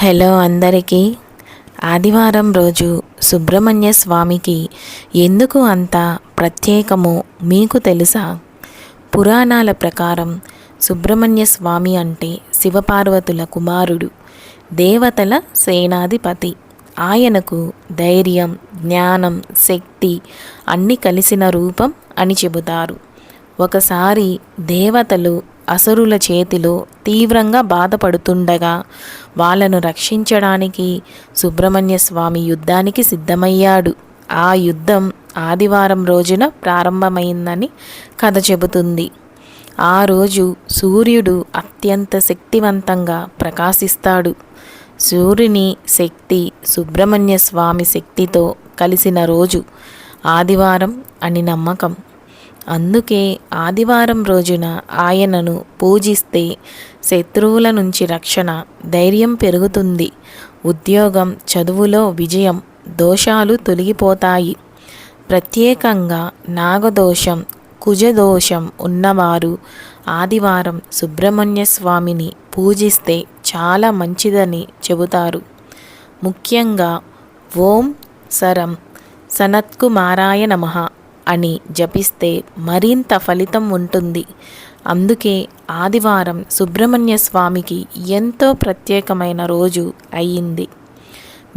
Hello అందరికీ. ఆదివారం రోజు సుబ్రహ్మణ్య స్వామికి ఎందుకు అంత ప్రత్యేకమో మీకు తెలుసా? పురాణాల ప్రకారం సుబ్రహ్మణ్య స్వామి అంటే శివపార్వతుల కుమారుడు, దేవతల సేనాధిపతి. ఆయనకు ధైర్యం, జ్ఞానం, శక్తి అన్నీ కలిసిన రూపం అని చెబుతారు. ఒకసారి దేవతలు అసురుల చేతిలో తీవ్రంగా బాధపడుతుండగా వాళ్ళను రక్షించడానికి సుబ్రహ్మణ్య స్వామి యుద్ధానికి సిద్ధమయ్యాడు. ఆ యుద్ధం ఆదివారం రోజున ప్రారంభమైందని కథ చెబుతుంది. ఆ రోజు సూర్యుడు అత్యంత శక్తివంతంగా ప్రకాశిస్తాడు. సూర్యుని శక్తి సుబ్రహ్మణ్య స్వామి శక్తితో కలిసిన రోజు ఆదివారం అని నమ్మకం. అందుకే ఆదివారం రోజున ఆయనను పూజిస్తే శత్రువుల నుంచి రక్షణ, ధైర్యం పెరుగుతుంది. ఉద్యోగం, చదువులో విజయం, దోషాలు తొలగిపోతాయి. ప్రత్యేకంగా నాగదోషం, కుజదోషం ఉన్నవారు ఆదివారం సుబ్రహ్మణ్య స్వామిని పూజిస్తే చాలా మంచిదని చెబుతారు. ముఖ్యంగా ఓం సరం సనత్కుమారాయ నమః అని జపిస్తే మరింత ఫలితం ఉంటుంది. అందుకే ఆదివారం సుబ్రహ్మణ్య స్వామికి ఎంతో ప్రత్యేకమైన రోజు అయ్యింది.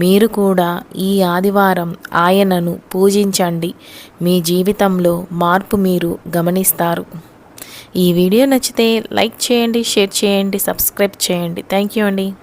మీరు కూడా ఈ ఆదివారం ఆయనను పూజించండి. మీ జీవితంలో మార్పు మీరు గమనిస్తారు. ఈ వీడియో నచ్చితే లైక్ చేయండి, షేర్ చేయండి, సబ్స్క్రైబ్ చేయండి. థ్యాంక్ యూ అండి.